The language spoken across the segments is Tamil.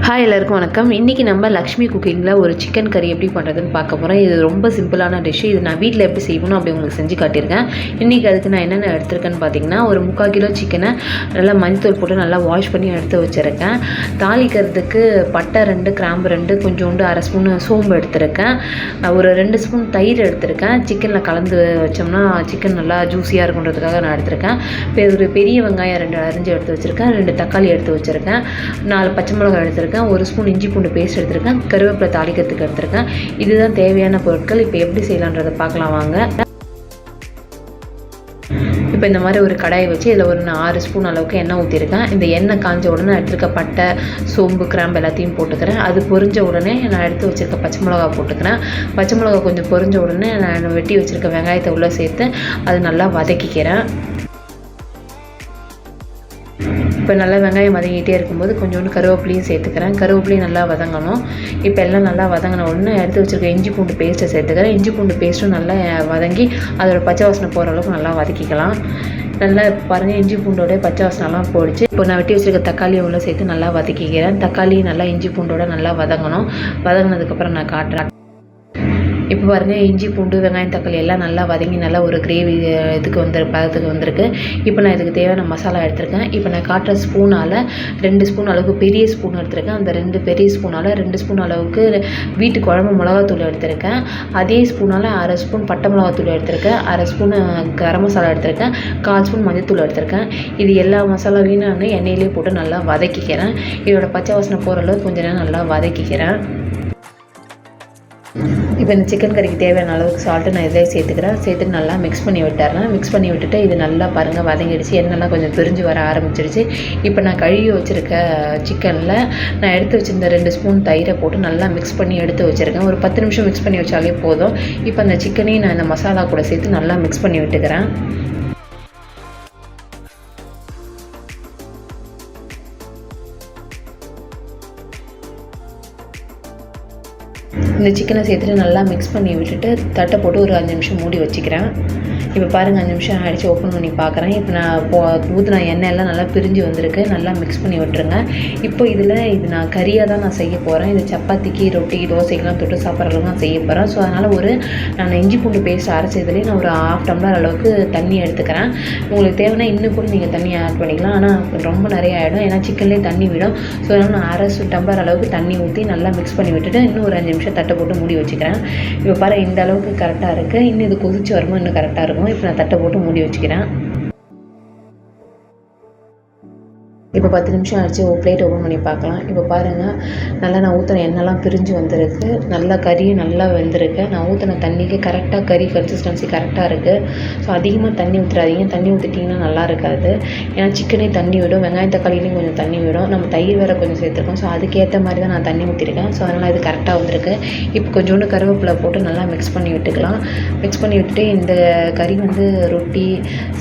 ஹாய் எல்லாருக்கும் வணக்கம். இன்றைக்கி நம்ம லக்ஷ்மி குக்கிங்கில் ஒரு சிக்கன் கறி எப்படி பண்ணுறதுன்னு பார்க்க போகிறோம். இது ரொம்ப சிம்பிளான டிஷ்ஷு. இது நான் வீட்டில் எப்படி செய்யணும் அப்படி உங்களுக்கு செஞ்சு காட்டியிருக்கேன். இன்றைக்கி அதுக்கு நான் என்னென்ன எடுத்திருக்கேன்னு பார்த்தீங்கன்னா, ஒரு 3/4 கிலோ சிக்கனை நல்லா மஞ்சத்தூள் போட்டு நல்லா வாஷ் பண்ணி எடுத்து வச்சுருக்கேன். தாளிக்கிறதுக்கு பட்டை 2, கிராம்பு 2, கொஞ்சோண்டு 1/2 ஸ்பூன் சோம்பு எடுத்திருக்கேன். ஒரு 2 ஸ்பூன் தயிர் எடுத்திருக்கேன். சிக்கனில் கலந்து வச்சோம்னா சிக்கன் நல்லா ஜூஸியாக இருக்குன்றதுக்காக நான் எடுத்திருக்கேன். ஒரு பெரிய வெங்காயம் 2 அரிஞ்சு எடுத்து வச்சுருக்கேன். 2 தக்காளி எடுத்து வச்சுருக்கேன். 4 பச்சை மிளகாய் எடுத்திருக்கேன். 1 ஸ்பூன் இஞ்சி பூண்டு பேஸ்ட் எடுத்திருக்கேன். கருவேப்பிலை தாளிக்கிறதுக்கு எடுத்திருக்கேன். இதுதான் தேவையான பொருட்கள். இப்போ எப்படி செய்யலான்றதை பார்க்கலாம் வாங்க. இப்போ இந்த மாதிரி ஒரு கடாயை வச்சு இதில் ஒரு 6 ஸ்பூன் அளவுக்கு எண்ணெய் ஊற்றிருக்கேன். இந்த எண்ணெய் காஞ்ச உடனே எடுத்துருக்க பட்டை, சோம்பு, கிராம்பு எல்லாத்தையும் போட்டுக்கிறேன். அது பொரிஞ்ச உடனே நான் எடுத்து வச்சுருக்க பச்சை மிளகா போட்டுக்கிறேன். பச்சை மிளகா கொஞ்சம் பொரிஞ்ச உடனே நான் வெட்டி வச்சுருக்க வெங்காயத்தை உள்ளே சேர்த்து அது நல்லா வதக்கிக்கிறேன். இப்போ நல்லா வெங்காயம் வதங்கிட்டே இருக்கும்போது கொஞ்சோண்டு கருவேப்பிலையும் சேர்த்துக்கிறேன். கருவேப்பிலையும் நல்லா வதங்கணும். இப்போ எல்லாம் நல்லா வதங்கின உடனே எடுத்து வச்சுருக்க இஞ்சி பூண்டு பேஸ்ட்டை சேர்த்துக்கிறேன். இஞ்சி பூண்டு பேஸ்ட்டும் நல்லா வதங்கி அதோட பச்சை வாசனை போகிற அளவுக்கு நல்லா வதக்கிக்கலாம். நல்லா பாருங்கள், இஞ்சி பூண்டோட பச்சை வாசனைலாம் போயிடுச்சு. இப்போ நான் வெட்டி வச்சுருக்க தக்காளியை உள்ளே சேர்த்து நல்லா வதக்கிக்கிறேன். தக்காளி நல்லா இஞ்சி பூண்டோட நல்லா வதங்கணும். வதங்கினதுக்கப்புறம் நான் காட்டுறேன். இப்போ பாருங்கள், இஞ்சி பூண்டு வெங்காயம் தக்காளி எல்லாம் நல்லா வதங்கி நல்லா ஒரு கிரேவி பதத்துக்கு வந்திருக்கு. இப்போ நான் இதுக்கு தேவையான மசாலா எடுத்திருக்கேன். இப்போ நான் காட்டுற ஸ்பூனால் 2 ஸ்பூன் அளவுக்கு பெரிய ஸ்பூன் எடுத்திருக்கேன். அந்த 2 பெரிய ஸ்பூனால் 2 ஸ்பூன் அளவுக்கு வீட்டு குழம்பு மிளகாத்தூள் எடுத்திருக்கேன். அதே ஸ்பூனால் 1/2 ஸ்பூன் பட்டை மிளகாத்தூள் எடுத்திருக்கேன். 1/2 ஸ்பூன் கரம் மசாலா எடுத்திருக்கேன். 1/4 ஸ்பூன் மஞ்சத்தூள் எடுத்திருக்கேன். இது எல்லா மசாலாவையும் நான் எண்ணெயிலே போட்டு நல்லா வதக்கிக்கிறேன். இதோட பச்சை வாசனை போகிற அளவுக்கு கொஞ்சம் நேரம் நல்லா வதக்கிக்கிறேன். இப்போ இந்த சிக்கன் கறிக்கு தேவையான அளவுக்கு சால்ட்டு நான் இதிலே சேர்த்துக்கிறேன். சேர்த்துட்டு நல்லா மிக்ஸ் பண்ணி விட்டுறேன். மிக்ஸ் பண்ணி விட்டுட்டு இது நல்லா பாருங்கள் வதங்கிடுச்சு. எண்ணெய்லாம் கொஞ்சம் பிரிஞ்சு வர ஆரம்பிச்சிடுச்சு. இப்போ நான் கழுவி வச்சுருக்க சிக்கனில் நான் எடுத்து வச்சுருந்த 2 ஸ்பூன் தயிரை போட்டு நல்லா மிக்ஸ் பண்ணி எடுத்து வச்சுருக்கேன். ஒரு 10 நிமிஷம் மிக்ஸ் பண்ணி வச்சாலே போதும். இப்போ அந்த சிக்கனையும் நான் இந்த மசாலா கூட சேர்த்து நல்லா மிக்ஸ் பண்ணி விட்டுக்கிறேன். இந்த சிக்கனை சேர்த்துட்டு நல்லா மிக்ஸ் பண்ணி விட்டுட்டு தட்டை போட்டு ஒரு 5 நிமிஷம் மூடி வச்சுக்கிறேன். இப்போ பாருங்கள், 5 நிமிஷம் ஆகிடுச்சு. ஓப்பன் பண்ணி பார்க்குறேன். இப்போ நான் ஊற்றின எண்ணெய் எல்லாம் நல்லா பிரிஞ்சு வந்திருக்கு. நல்லா மிக்ஸ் பண்ணி விட்டுருங்க. இப்போ இது நான் கறியாக தான் நான் செய்ய போகிறேன். இது சப்பாத்திக்கு, ரொட்டி, தோசைக்கெலாம் தொட்டு சாப்பிட்ற அளவுக்கு நான் செய்ய போகிறேன். ஸோ அதனால் நான் இஞ்சி பூண்டு பேஸ்ட் அரைச்சதுலேயே நான் ஒரு 1/2 டம்ளர் அளவுக்கு தண்ணி எடுத்துக்கிறேன். உங்களுக்கு தேவைன்னா இன்னும் கூட நீங்கள் தண்ணி ஆட் பண்ணிக்கலாம். ஆனால் ரொம்ப நிறைய ஆகிடும், ஏன்னா சிக்கன்லேயே தண்ணி விடும். ஸோ அதனால் நான் 1/2 டம்ளர் அளவுக்கு தண்ணி ஊற்றி நல்லா மிக்ஸ் பண்ணி விட்டுட்டு இன்னும் ஒரு 5 நிமிஷம் தட்டை போட்டு மூடி வச்சுக்கிறேன். இப்போ பாரு, இந்த அளவுக்கு கரெக்டாக இருக்குது. இன்னும் இது கொதிச்சு வரும்போது இன்னும் கரெக்டாக இருக்கும். இப்போ நான் தட்டை போட்டு மூடி வச்சுக்கிறேன். இப்போ 10 நிமிஷம் ஆச்சு. பிளேட் ஓப்பன் பண்ணி பார்க்கலாம். இப்போ பாருங்கள், நல்லா நான் ஊற்றின எண்ணெய்லாம் பிரிஞ்சு வந்திருக்கு. நல்லா கறியும் நல்லா வெந்திருக்கு. நான் ஊற்றின தண்ணிக்கு கரெக்டாக கறி கன்சிஸ்டன்சி கரெக்டாக இருக்குது. ஸோ அதிகமாக தண்ணி ஊற்றுறாதீங்க. தண்ணி ஊற்றிட்டிங்கன்னா நல்லா இருக்காது. ஏன்னா சிக்கனே தண்ணி விடும், வெங்காயம் தக்காளிலையும் கொஞ்சம் தண்ணி விடும். நம்ம தயிர் வேறு கொஞ்சம் சேர்த்துருக்கோம். ஸோ அதுக்கேற்ற மாதிரி தான் நான் தண்ணி ஊற்றிருக்கேன். ஸோ அதனால் இது கரெக்டாக வந்திருக்கு. இப்போ கொஞ்சோண்டு கருவேப்பிலை போட்டு நல்லா மிக்ஸ் பண்ணி விட்டுக்கலாம். மிக்ஸ் பண்ணி விட்டுட்டு இந்த கறி ரொட்டி,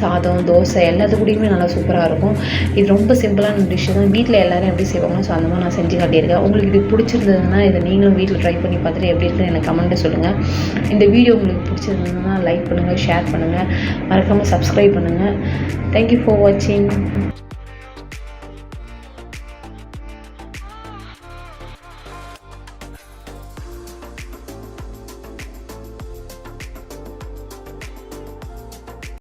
சாதம், தோசை எல்லாத்துக்கூடையுமே நல்லா சூப்பராக இருக்கும். இது ரொம்ப சிம்பிளான டிஷ்ஷு தான். வீட்டில் எல்லோரும் எப்படி செய்வாங்க, ஸோ அந்த மாதிரி நான் செஞ்சு காட்டியிருக்கேன். உங்களுக்கு இது பிடிச்சிருந்ததுன்னா இதை நீங்களும் வீட்டில் ட்ரை பண்ணி பார்த்துட்டு எப்படி இருக்குன்னு எனக்கு கமெண்ட்டை சொல்லுங்கள். இந்த வீடியோ உங்களுக்கு பிடிச்சிருந்ததுன்னா லைக் பண்ணுங்கள், ஷேர் பண்ணுங்கள், மறக்காமல் சப்ஸ்கிரைப் பண்ணுங்கள். தேங்க்யூ ஃபார் வாட்சிங்.